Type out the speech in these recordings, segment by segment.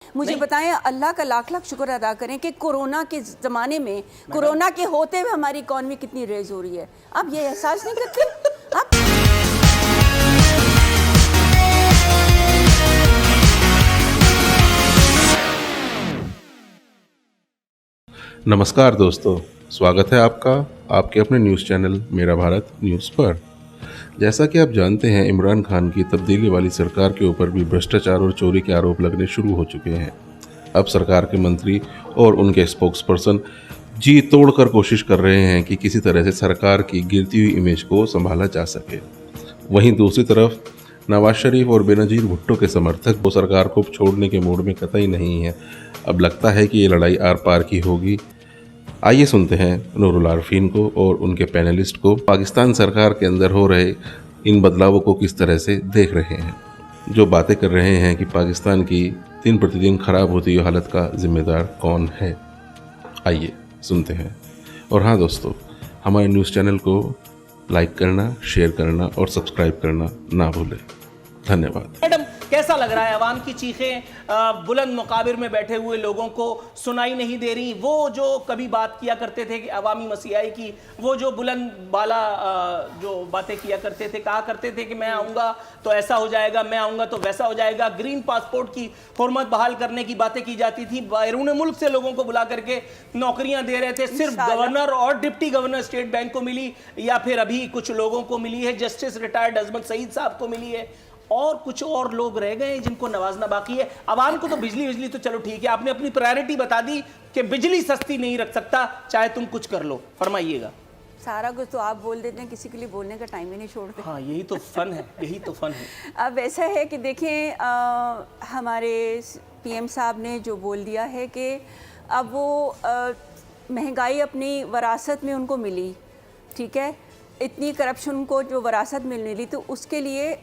मुझे बताएं, अल्लाह का लाख लाख शुक्र अदा करें कि कोरोना के ज़माने में, कोरोना के होते हुए हमारी इकॉनमी कितनी रेज हो रही है। आप ये एहसास नहीं करते? आप नमस्कार दोस्तों, स्वागत है आपका आपके अपने न्यूज़ चैनल मेरा भारत न्यूज़ पर। जैसा कि आप जानते हैं, इमरान खान की तब्दीली वाली सरकार के ऊपर भी भ्रष्टाचार और चोरी के आरोप लगने शुरू हो चुके हैं। अब सरकार के मंत्री और उनके स्पोक्स पर्सन जी तोड़कर कोशिश कर रहे हैं कि किसी तरह से सरकार की गिरती हुई इमेज को संभाला जा सके। वहीं दूसरी तरफ नवाज शरीफ और बेनज़ीर भुट्टो के समर्थक वो सरकार को छोड़ने के मूड में कतई नहीं है। अब लगता है कि ये लड़ाई आर पार की होगी। आइए सुनते हैं नूरुल आरफीन को और उनके पैनलिस्ट को पाकिस्तान सरकार के अंदर हो रहे इन बदलावों को किस तरह से देख रहे हैं, जो बातें कर रहे हैं कि पाकिस्तान की दिन प्रतिदिन खराब होती हुई हालत का जिम्मेदार कौन है। आइए सुनते हैं। और हाँ दोस्तों, हमारे न्यूज़ चैनल को लाइक करना, शेयर करना और सब्सक्राइब करना ना भूलें। धन्यवाद। मैडम, कैसा लग रहा है? अवाम की चीखें बुलंद मुकाबिर में बैठे हुए लोगों को सुनाई नहीं दे रही। वो जो कभी बात किया करते थे कि अवामी मसीहाई की, वो जो बुलंद बाला जो बातें किया करते थे, कहा करते थे कि मैं आऊँगा तो ऐसा हो जाएगा, मैं आऊँगा तो वैसा हो जाएगा। ग्रीन पासपोर्ट की हुर्मत बहाल करने की बातें की जाती थी। बैरून मुल्क से लोगों को बुला करके नौकरियां दे रहे थे। सिर्फ गवर्नर और डिप्टी गवर्नर स्टेट बैंक को मिली, या फिर अभी कुछ लोगों को मिली है, जस्टिस रिटायर्ड अजमत सईद साहब को मिली है, और कुछ और लोग रह गए जिनको नवाजना बाकी है। अवाम को तो बिजली तो चलो ठीक है, आपने अपनी प्रायोरिटी बता दी कि बिजली सस्ती नहीं रख सकता, चाहे तुम कुछ कर लो। फरमाइएगा। सारा कुछ तो आप बोल देते हैं, किसी के लिए बोलने का टाइम ही नहीं छोड़ते। हाँ, यही तो फन है, यही तो फन है। अब ऐसा है कि देखें, हमारे पीएम साहब ने जो बोल दिया है कि अब वो महंगाई अपनी वरासत में उनको मिली, ठीक है, इतनी करप्शन को जो वरासत में मिली, तो उसके लिए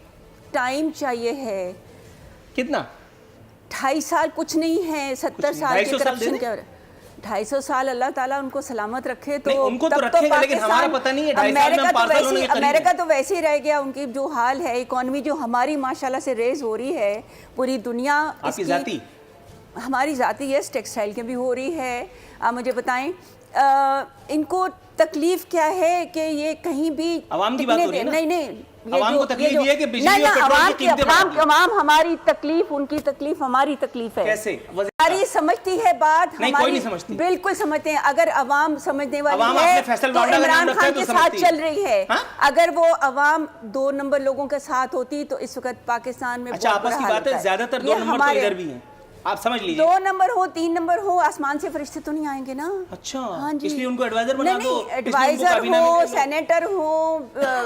टाइम चाहिए है। कितना? 2.5 साल कुछ नहीं है। 70 साल के करप्शन के 250 साल अल्लाह ताला उनको सलामत रखे। तो उनको तो रखेगा, लेकिन हमारा पता नहीं है। अमेरिका तो वैसे ही रह गया। उनकी जो हाल है, इकॉनमी जो हमारी माशाल्लाह से रेज हो रही है, पूरी दुनिया आपकी जाती, हमारी जाती यस टेक्सटाइल की भी हो रही है। आप मुझे बताएं, इनको तकलीफ क्या है कि ये कहीं भी आवाम की बात हो रही है ना? नहीं, आवाम को तकलीफ ये है कि बिजली और पेट्रोल की कीमतें बढ़ गई। आवाम हमारी तकलीफ, उनकी तकलीफ हमारी तकलीफ है। कैसे? हमारी समझती है बात, नहीं, कोई नहीं समझती। बिल्कुल समझते हैं। अगर अवाम समझने वाली अवाम है तो इमरान खान के साथ चल रही है। हा? अगर वो अवाम 2 नंबर लोगों के साथ होती तो इस वक्त पाकिस्तान में अच्छा, आपस की बात है, ज्यादातर 2 नंबर तो इधर भी हैं, आप समझ लीजिए। 2 नंबर हो, 3 नंबर हो, आसमान से फरिश्ते तो नहीं आएंगे ना। अच्छा, हाँ जी, इसलिए उनको एडवाइजर बना दो। एडवाइजर हो, सेनेटर हो,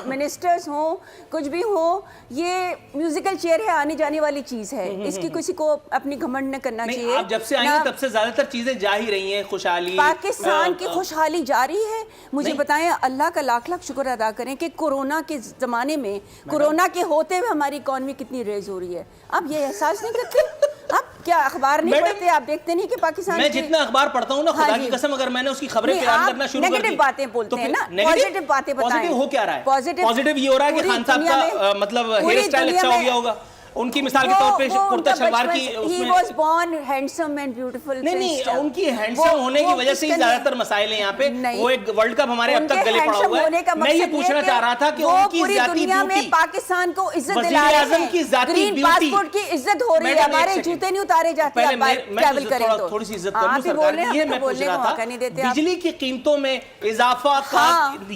मिनिस्टर्स हो, कुछ भी हो, ये म्यूजिकल चेयर है, आने जाने वाली चीज है। इसकी किसी को अपनी घमंड न करना चाहिए। आप जब से आई हैं तब से ज्यादातर चीजें जा ही रही हैं। खुशहाली, पाकिस्तान की खुशहाली जारी है। मुझे बताएं, अल्लाह का लाख लाख शुक्र अदा करें कि कोरोना के जमाने में, कोरोना के होते हुए हमारी इकॉनमी कितनी रेज हो रही है। आप ये एहसास नहीं करते? आप क्या अखबार नहीं पढ़ते? आप देखते नहीं कि पाकिस्तान मैं जितना अखबार पढ़ता हूँ ना, खुदा की कसम, अगर मैंने उसकी खबरें बयान करना शुरू कर दी, नेगेटिव बातें बोलते हैं ना, पॉजिटिव बातें बताएं। पॉजिटिव हो क्या रहा है? पॉजिटिव ये हो रहा है कि खान साहब का मतलब हेयर स्टाइल अच्छा हो गया होगा। उनकी मिसाल के तौर पे कुर्ता शलवार की he was born handsome and beautiful। नहीं, उनकी हैंडसम होने की वजह से ही ज्यादातर मसाइल हैं यहाँ पे। वो एक वर्ल्ड कप हमारे अब तक गले पड़ा हुआ है। मैं ये पूछना चाह रहा था कि उनकी जाती ब्यूटी, पाकिस्तान को इज्जत दिला रहे हैं, ग्रीन पासपोर्ट की इज्जत हो रही है, हमारे जूते नहीं उतारे जाते। ट्रैवल करें तो थोड़ी सी इज्जत कर लो सरकार। ये मैं पूछ रहा था, बिजली की कीमतों में इजाफा का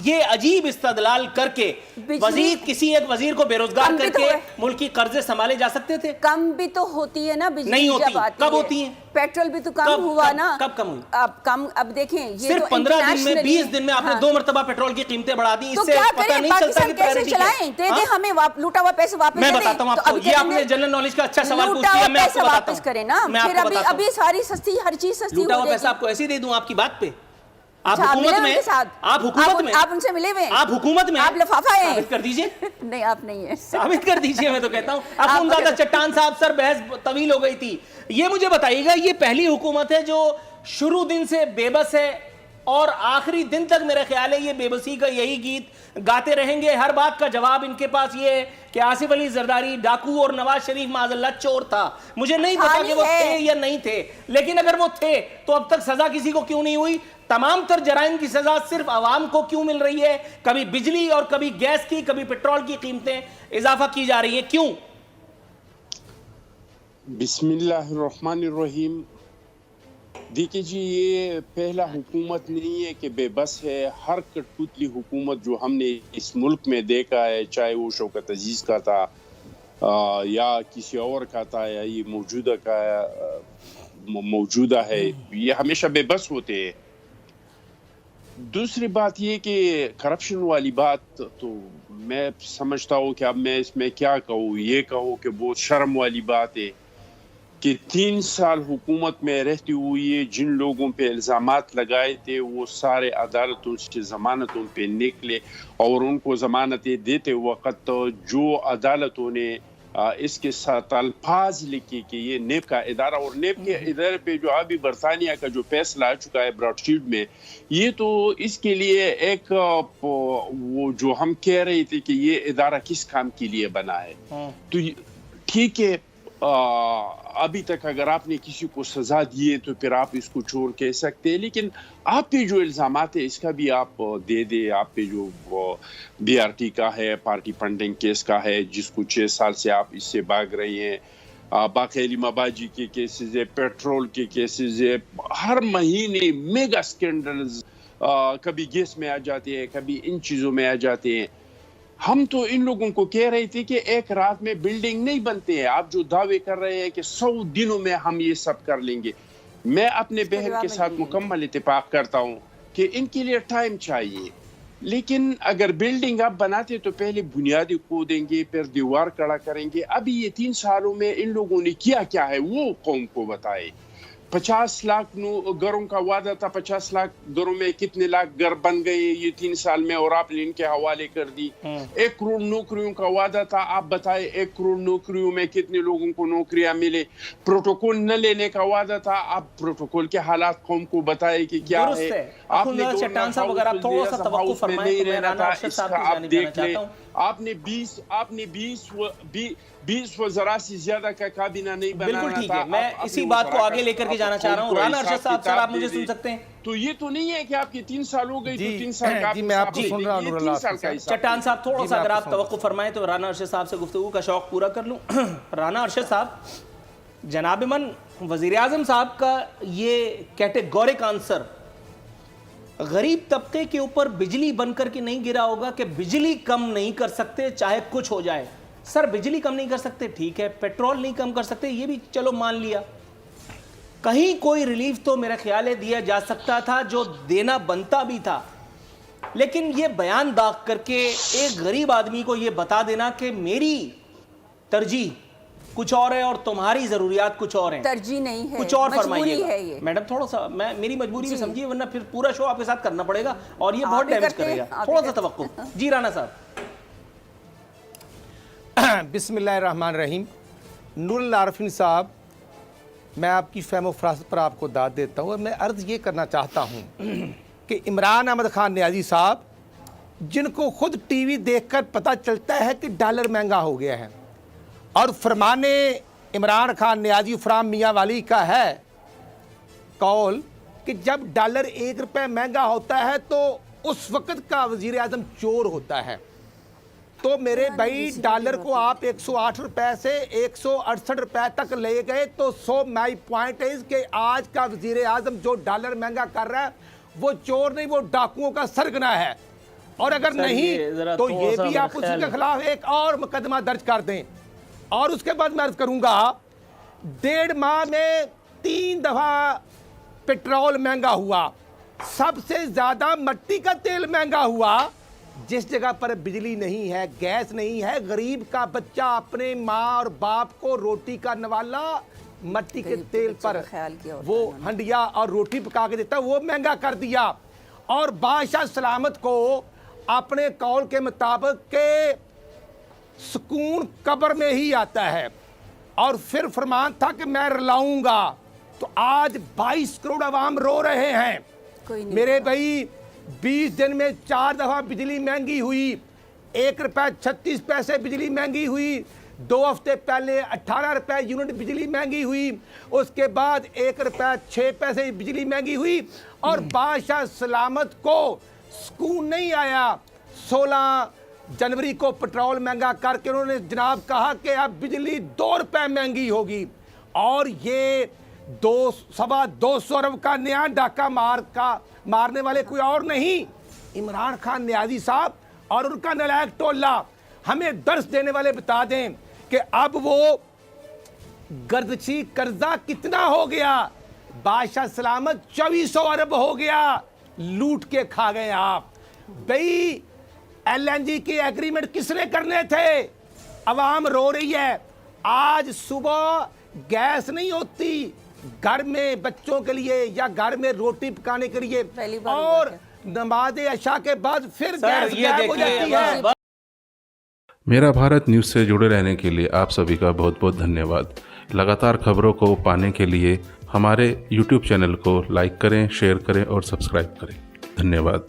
ये अजीब इस्तदलाल करके वजीर, किसी एक वजीर को बेरोजगार करके मुल्क की कर्जे संभाले जा सकते थे। कम भी तो होती है ना बिजली। नहीं होती। कब होती है? पेट्रोल भी तो कम हुआ ना। कब कम हुई? अब कम, अब देखें, ये सिर्फ 15 दिन में, 20 दिन में आपने 2 मरतबा पेट्रोल की कीमतें बढ़ा दी। इससे पता नहीं चलता कि कैसे चलाएं। दे दे हमें लूटा हुआ पैसे वापस। मैं बताता हूं आपको, ये आपने जनरल नॉलेज का अच्छा सवाल पूछ लिया। मैं आपको बताता हूं, करें ना, फिर अभी सारी सस्ती, हर चीज सस्ती। लूटा हुआ पैसा आपको ऐसे ही दे दूं आपकी बात पे? आप हुकूमत में, आप हुकूमत में, आप उनसे मिले हुए, आप हुकूमत में, आप लिफाफा है, साबित कर दीजिए। नहीं, आप नहीं है, साबित कर दीजिए। मैं तो कहता हूँ अखुनज़ादा चट्टान साहब, सर बहस तवील हो गई थी। ये मुझे बताइएगा, ये पहली हुकूमत है जो शुरू दिन से बेबस है, اور آخری دن تک میرا خیال ہے یہ بے بسی کا یہی گیت گاتے رہیں گے. ہر بات کا جواب ان کے پاس یہ ہے کہ آصف علی زرداری ڈاکو اور نواز شریف معاذ اللہ چور تھا. مجھے نہیں پتا کہ وہ تھے یا نہیں تھے, لیکن اگر وہ تھے تو اب تک سزا کسی کو کیوں نہیں ہوئی؟ تمام تر جرائم کی سزا صرف عوام کو کیوں مل رہی ہے؟ کبھی بجلی اور کبھی گیس کی, کبھی پیٹرول کی قیمتیں اضافہ کی جا رہی ہیں, کیوں؟ بسم اللہ الرحمن الرحیم. دیکھیں جی, یہ پہلا حکومت نہیں ہے کہ بے بس ہے. ہر کٹپتلی حکومت جو ہم نے اس ملک میں دیکھا ہے, چاہے وہ شوکت عزیز کا تھا یا کسی اور کا تھا یا یہ موجودہ ہے, یہ ہمیشہ بے بس ہوتے ہیں. دوسری بات یہ کہ کرپشن والی بات تو میں سمجھتا ہوں کہ اب میں اس میں کیا کہوں, یہ کہوں کہ بہت شرم والی بات ہے کہ 3 سال حکومت میں رہتی ہوئی جن لوگوں پہ الزامات لگائے تھے وہ سارے عدالتوں سے ضمانتوں پہ نکلے, اور ان کو ضمانتیں دیتے وقت جو عدالتوں نے اس کے ساتھ الفاظ لکھی کہ یہ نیب کا ادارہ, اور نیب کے ادارے پہ جو ابھی برطانیہ کا جو فیصلہ آ چکا ہے براڈ شیٹ میں, یہ تو اس کے لیے ایک وہ جو ہم کہہ رہے تھے کہ یہ ادارہ کس کام کے لیے بنا ہے. تو ٹھیک ہے, ابھی تک اگر آپ نے کسی کو سزا دیے تو پھر آپ اس کو چور کہہ سکتے ہیں, لیکن آپ پہ جو الزامات ہیں اس کا بھی آپ دے دیں. آپ پہ جو بی آر ٹی کا ہے, پارٹی فنڈنگ کیس کا ہے جس کو 6 سال سے آپ اس سے بھاگ رہے ہیں, باقی علی مباجی کے کیسز ہے, پیٹرول کے کیسز ہے, ہر مہینے میگا سکینڈلز کبھی گیس میں آ جاتے ہیں, کبھی ان چیزوں میں آ جاتے ہیں. ہم تو ان لوگوں کو کہہ رہے تھے کہ ایک رات میں بلڈنگ نہیں بنتے ہیں. آپ جو دعوے کر رہے ہیں کہ 100 دنوں میں ہم یہ سب کر لیں گے, میں اپنے بہن کے ساتھ مکمل اتفاق کرتا ہوں کہ ان کے لیے ٹائم چاہیے. لیکن اگر بلڈنگ آپ بناتے تو پہلے بنیادی کھودیں گے, پھر دیوار کڑا کریں گے. ابھی یہ 3 سالوں میں ان لوگوں نے کیا ہے وہ قوم کو بتائے. 50 لاکھ گھروں کا وعدہ تھا, 50 لاکھ گھروں میں کتنے لاکھ گھر بن گئے یہ 3 سال میں, اور آپ نے ان کے حوالے کر دی. 1 کروڑ نوکریوں کا وعدہ تھا, آپ بتائے 1 کروڑ نوکریوں میں کتنے لوگوں کو نوکریاں ملے. پروٹوکول نہ لینے کا وعدہ تھا, آپ پروٹوکول کے حالات قوم کو بتائے کہ کیا ہے. آپ نے چٹان صاحب اگر آپ تھوڑا سا توقف فرمائیں تو میں رانا ارشد صاحب کی جانب جانا چاہتا ہوں. آپ نے 20 وزراء سے زیادہ کا کابینہ نہیں بنانا تھا. بالکل ٹھیک ہے, میں اسی بات کو آگے لے کر کے جانا چاہ رہا ہوں. رانا ارشد صاحب, سر آپ مجھے سن سکتے ہیں؟ تو یہ تو نہیں ہے کہ آپ کی 3 سال ہو گئی تو 3 سال کا میں آپ کو سن رہا ہوں. چٹان صاحب تھوڑا سا اگر آپ توقف فرمائیں تو رانا ارشد صاحب سے گفتگو کا شوق پورا کر لوں. رانا ارشد صاحب, جناب من وزیر اعظم صاحب کا یہ کیٹیگورک آنسر غریب طبقے کے اوپر بجلی بن کر کے نہیں گرا ہوگا کہ بجلی کم نہیں کر سکتے چاہے کچھ ہو جائے. سر بجلی کم نہیں کر سکتے ٹھیک ہے, پیٹرول نہیں کم کر سکتے یہ بھی چلو مان لیا, کہیں کوئی ریلیف تو میرا خیال ہے دیا جا سکتا تھا جو دینا بنتا بھی تھا. لیکن یہ بیان داغ کر کے ایک غریب آدمی کو یہ بتا دینا کہ میری ترجیح کچھ اور ہے اور تمہاری ضروریات کچھ اور ہیں, ترجیح نہیں ہے, کچھ اور فرمائیے فرمائیے. میڈم تھوڑا سا میری مجبوری بھی سمجھیے, ورنہ پھر پورا شو آپ کے ساتھ کرنا پڑے گا اور یہ بہت ڈیمیج کرے گا. تھوڑا سا توقف. جی رانا صاحب. بسم اللہ الرحمن الرحیم. نور اللہ عارفین صاحب, میں آپ کی فہم و فراست پر آپ کو داد دیتا ہوں, اور میں عرض یہ کرنا چاہتا ہوں کہ عمران احمد خان نیازی صاحب, جن کو خود ٹی وی دیکھ کر پتہ چلتا ہے کہ ڈالر مہنگا ہو گیا ہے, اور فرمان عمران خان نیازی فرام میاں والی کا ہے قول کہ جب ڈالر 1 روپے مہنگا ہوتا ہے تو اس وقت کا وزیر اعظم چور ہوتا ہے. تو میرے بھائی ڈالر کو آپ 108 روپے سے 168 روپے تک لے گئے, تو مائی پوائنٹ از کہ آج کا وزیر اعظم جو ڈالر مہنگا کر رہا ہے وہ چور نہیں, وہ ڈاکوؤں کا سرگنا ہے. اور اگر نہیں تو یہ بھی آپ اس کے خلاف ایک اور مقدمہ درج کر دیں. اور اس کے بعد میں عرض کروں گا, 1.5 ماہ میں 3 دفعہ پیٹرول مہنگا ہوا, سب سے زیادہ مٹی کا تیل مہنگا ہوا. جس جگہ پر بجلی نہیں ہے, گیس نہیں ہے, غریب کا بچہ اپنے ماں اور باپ کو روٹی کا نوالا مٹی کے تیل پر وہ ہنڈیا اور روٹی پکا کے دیتا, وہ مہنگا کر دیا. اور بادشاہ سلامت کو اپنے قول کے مطابق کہ سکون قبر میں ہی آتا ہے, اور پھر فرمان تھا کہ میں رلاؤں گا. تو آج 22 کروڑ عوام رو رہے ہیں कोई नहीं मेरे भाई 20 दिन में 4 दफ़ा बिजली महंगी हुई, 1 रुपये 36 पैसे बिजली महंगी हुई, 2 हफ्ते पहले 18 रुपये यूनिट बिजली महंगी हुई, उसके बाद 1 रुपये 6 पैसे बिजली महंगी हुई, और बादशाह सलामत को सुकून नहीं आया। 16 जनवरी को पेट्रोल महंगा करके उन्होंने जनाब कहा कि अब बिजली 2 रुपये महंगी होगी, और ये 200 अरब का नया डाका मारने वाले कोई और नहीं, इमरान खान नियाज़ी साहब और उनका नलायक टोला हमें दर्स देने वाले बता दें कि अब वो गर्दशी कर्जा कितना हो गया। बादशाह सलामत 2400 अरब हो गया, लूट के खा गए आप। भाई LNG के एग्रीमेंट किसने करने थे? अवाम रो रही है। आज सुबह गैस नहीं होती घर में बच्चों के लिए या घर में रोटी पकाने के लिए, पहली बार और नमाज अशा के बाद फिर गैस गायब हो जाती है। मेरा भारत न्यूज़ से जुड़े रहने के लिए आप सभी का बहुत बहुत धन्यवाद। लगातार खबरों को पाने के लिए हमारे YouTube चैनल को लाइक करें, शेयर करें और सब्सक्राइब करें। धन्यवाद।